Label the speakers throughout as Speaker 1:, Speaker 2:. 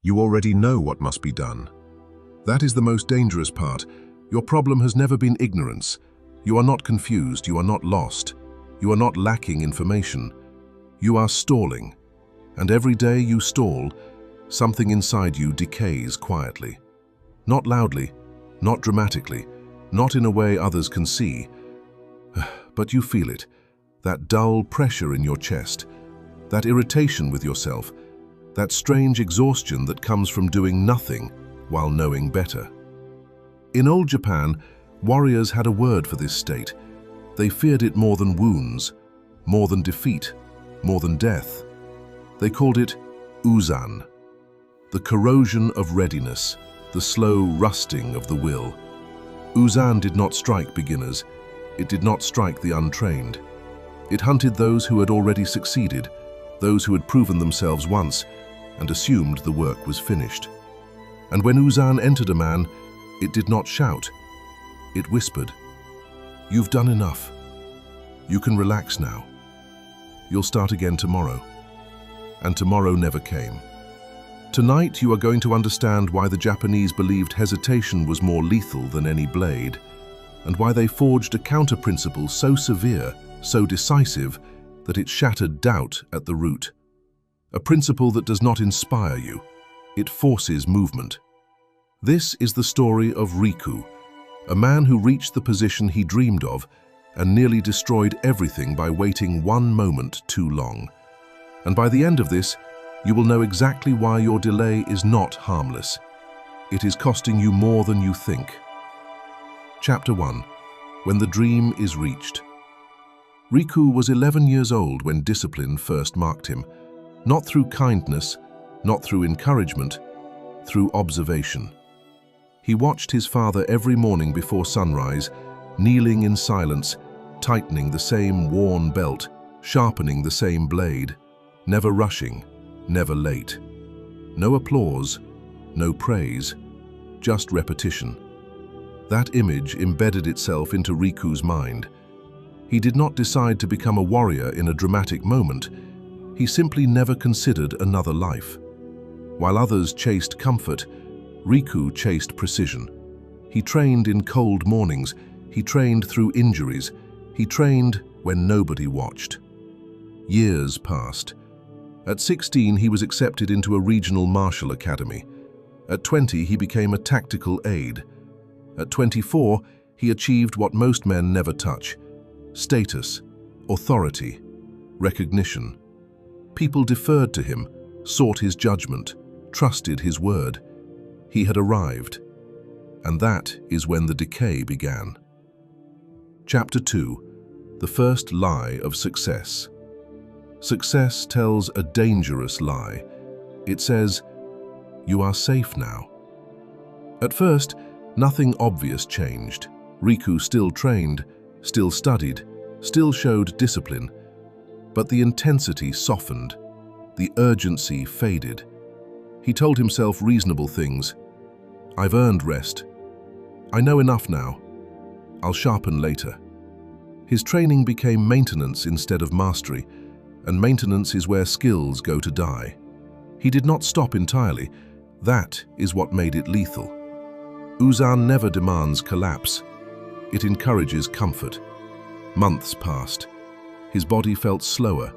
Speaker 1: You already know what must be done. That is the most dangerous part. Your problem has never been ignorance. You are not confused, you are not lost. You are not lacking information. You are stalling. And every day you stall, something inside you decays quietly. Not loudly, not dramatically, not in a way others can see. But you feel it, that dull pressure in your chest, that irritation with yourself, that strange exhaustion that comes from doing nothing while knowing better. In old Japan, warriors had a word for this state. They feared it more than wounds, more than defeat, more than death. They called it Uzan, the corrosion of readiness, the slow rusting of the will. Uzan did not strike beginners. It did not strike the untrained. It hunted those who had already succeeded, those who had proven themselves once, and assumed the work was finished. And when Uzan entered a man, it did not shout. It whispered, "You've done enough. You can relax now. You'll start again tomorrow." And tomorrow never came. Tonight you are going to understand why the Japanese believed hesitation was more lethal than any blade, and why they forged a counter-principle so severe, so decisive, that it shattered doubt at the root. A principle that does not inspire you, it forces movement. This is the story of Riku, a man who reached the position he dreamed of and nearly destroyed everything by waiting one moment too long. And by the end of this, you will know exactly why your delay is not harmless. It is costing you more than you think. Chapter 1. When the Dream is Reached. Riku was 11 years old when discipline first marked him, not through kindness, not through encouragement, through observation. He watched his father every morning before sunrise, kneeling in silence, tightening the same worn belt, sharpening the same blade, never rushing, never late. No applause, no praise, just repetition. That image embedded itself into Riku's mind. He did not decide to become a warrior in a dramatic moment. He simply never considered another life. While others chased comfort, Riku chased precision. He trained in cold mornings, he trained through injuries, he trained when nobody watched. Years passed. At 16, he was accepted into a regional martial academy. At 20, he became a tactical aide. At 24, he achieved what most men never touch: status, authority, recognition. People deferred to him, sought his judgment, trusted his word. He had arrived. And that is when the decay began. Chapter 2. The First Lie of Success. Success tells a dangerous lie. It says, "You are safe now." At first, nothing obvious changed. Riku still trained, still studied, still showed discipline. But the intensity softened. The urgency faded. He told himself reasonable things. "I've earned rest. I know enough now. I'll sharpen later." His training became maintenance instead of mastery, and maintenance is where skills go to die. He did not stop entirely. That is what made it lethal. Uzan never demands collapse. It encourages comfort. Months passed. His body felt slower.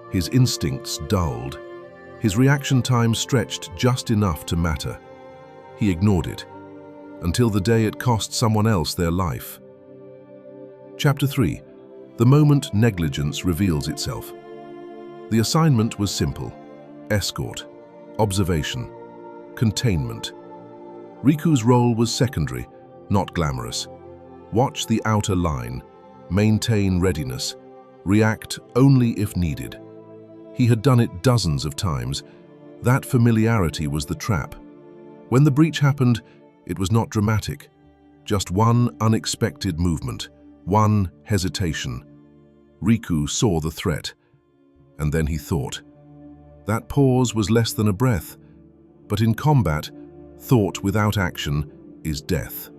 Speaker 1: His instincts dulled. His reaction time stretched just enough to matter. He ignored it, until the day it cost someone else their life. Chapter 3. The moment negligence reveals itself. The assignment was simple: escort, observation, containment. Riku's role was secondary, not glamorous. Watch the outer line, maintain readiness, react only if needed. He had done it dozens of times. That familiarity was the trap. When the breach happened, it was not dramatic. Just one unexpected movement, one hesitation. Riku saw the threat. And then he thought. That pause was less than a breath. But in combat, thought without action is death.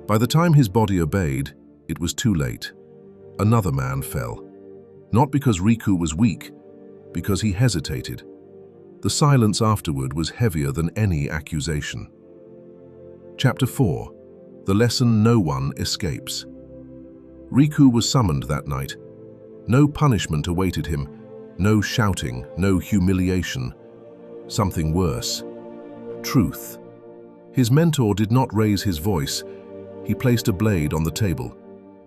Speaker 1: By the time his body obeyed, it was too late. Another man fell. Not because Riku was weak, because he hesitated. The silence afterward was heavier than any accusation. Chapter 4. The lesson no one escapes. Riku was summoned that night. No punishment awaited him, no shouting, no humiliation. Something worse. Truth. His mentor did not raise his voice. He placed a blade on the table,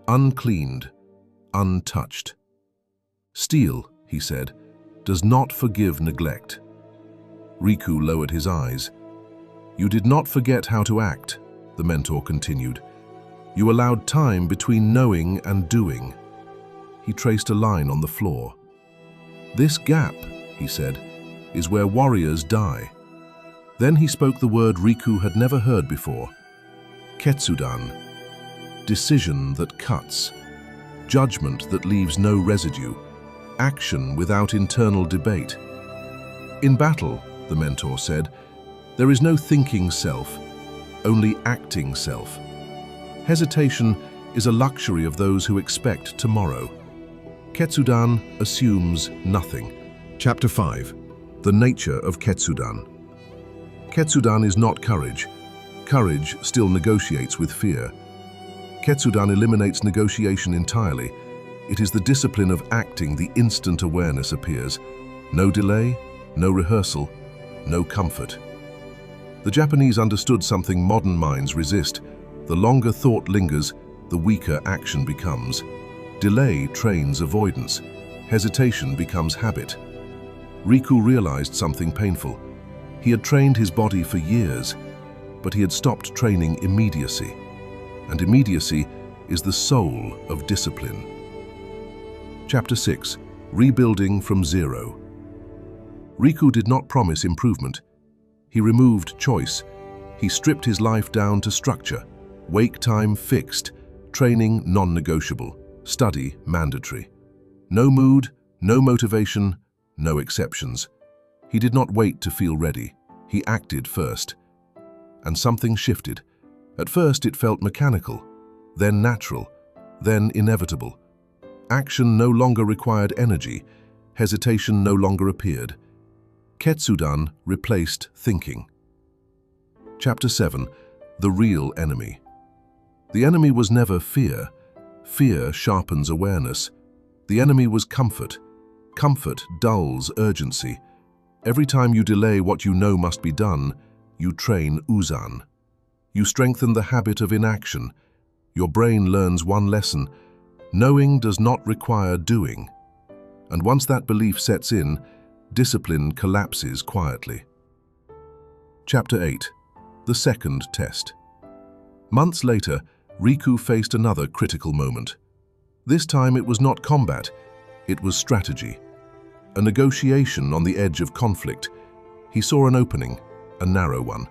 Speaker 1: uncleaned, untouched. "Steel," he said, "does not forgive neglect." Riku lowered his eyes. "You did not forget how to act," the mentor continued. "You allowed time between knowing and doing." He traced a line on the floor. "This gap," he said, "is where warriors die." Then he spoke the word Riku had never heard before. Ketsudan. Decision that cuts. Judgment that leaves no residue. Action without internal debate. "In battle," the mentor said, "there is no thinking self, only acting self. Hesitation is a luxury of those who expect tomorrow. Ketsudan assumes nothing." Chapter 5. The nature of Ketsudan. Ketsudan is not courage. Courage still negotiates with fear. Ketsudan eliminates negotiation entirely. It is the discipline of acting the instant awareness appears. No delay, no rehearsal, no comfort. The Japanese understood something modern minds resist. The longer thought lingers, the weaker action becomes. Delay trains avoidance. Hesitation becomes habit. Riku realized something painful. He had trained his body for years, but he had stopped training immediacy. And immediacy is the soul of discipline. Chapter 6. Rebuilding from zero. Riku did not promise improvement. He removed choice. He stripped his life down to structure. Wake time fixed, training non-negotiable, study mandatory. No mood, no motivation, no exceptions. He did not wait to feel ready. He acted first. And something shifted. At first it felt mechanical, then natural, then inevitable. Action no longer required energy. Hesitation no longer appeared. Ketsudan replaced thinking. Chapter 7. The real enemy. The enemy was never fear. Fear sharpens awareness. The enemy was comfort. Comfort dulls urgency. Every time you delay what you know must be done, you train Uzan. You strengthen the habit of inaction. Your brain learns one lesson: knowing does not require doing. And once that belief sets in, discipline collapses quietly. Chapter 8. The second test. Months later, Riku faced another critical moment. This time it was not combat, it was strategy. A negotiation on the edge of conflict. He saw an opening, a narrow one.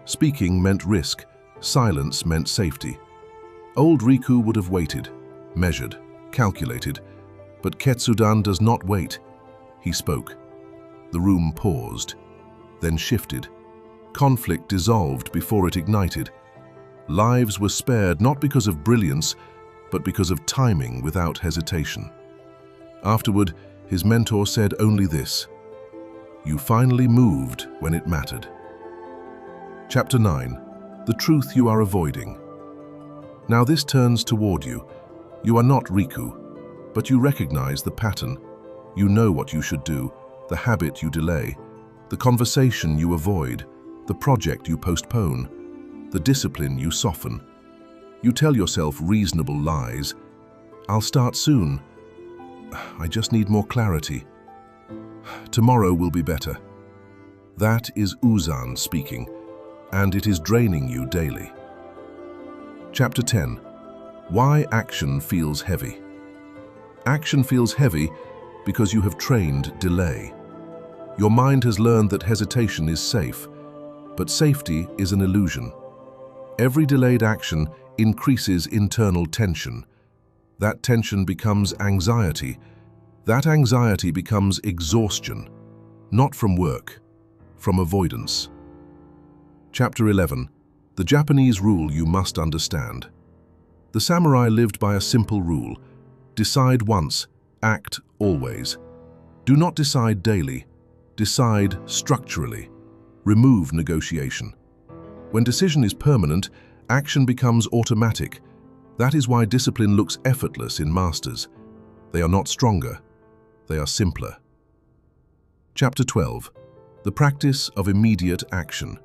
Speaker 1: Speaking meant risk, silence meant safety. Old Riku would have waited, measured, calculated, but Ketsudan does not wait. He spoke. The room paused, then shifted. Conflict dissolved before it ignited. Lives were spared not because of brilliance, but because of timing without hesitation. Afterward, his mentor said only this: "You finally moved when it mattered." Chapter 9. The truth you are avoiding. Now this turns toward you. You are not Riku, but you recognize the pattern. You know what you should do, the habit you delay, the conversation you avoid, the project you postpone, the discipline you soften. You tell yourself reasonable lies. "I'll start soon. I just need more clarity. Tomorrow will be better." That is Uzan speaking, and it is draining you daily. Chapter 10. Why action feels heavy. Action feels heavy because you have trained delay. Your mind has learned that hesitation is safe, but safety is an illusion. Every delayed action increases internal tension. That tension becomes anxiety. That anxiety becomes exhaustion, not from work, from avoidance. Chapter 11. The Japanese rule you must understand. The samurai lived by a simple rule: decide once, act always. Do not decide daily, Decide structurally. Remove negotiation. When decision is permanent, action becomes automatic. That is why discipline looks effortless in masters. They are not stronger, they are simpler. Chapter 12. The practice of immediate action.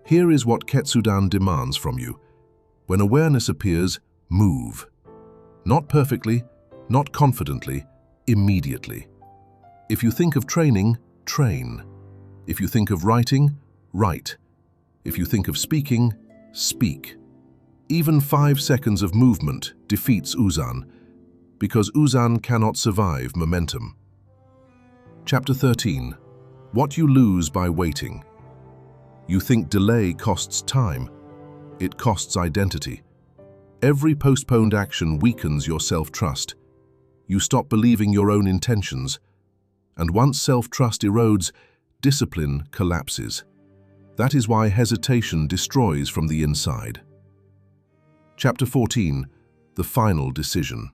Speaker 1: Here is what Ketsudan demands from you. When awareness appears, move. Not perfectly, not confidently, immediately. If you think of training, train. If you think of writing, write. If you think of speaking, speak. Even 5 seconds of movement defeats Uzan, because Uzan cannot survive momentum. Chapter 13. What you lose by waiting. You think delay costs time. It costs identity. Every postponed action weakens your self-trust. You stop believing your own intentions. And once self-trust erodes, discipline collapses. That is why hesitation destroys from the inside. Chapter 14. The final decision.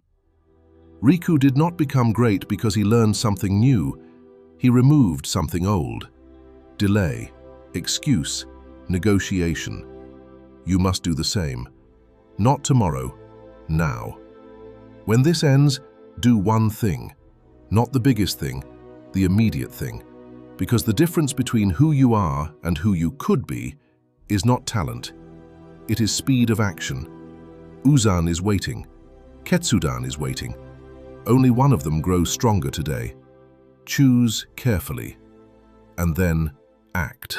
Speaker 1: Riku did not become great because he learned something new. He removed something old. Delay, excuse, negotiation. You must do the same. Not tomorrow, now. When this ends, do one thing. Not the biggest thing, the immediate thing. Because the difference between who you are and who you could be is not talent. It is speed of action. Uzan is waiting. Ketsudan is waiting. Only one of them grows stronger today. Choose carefully, and then act.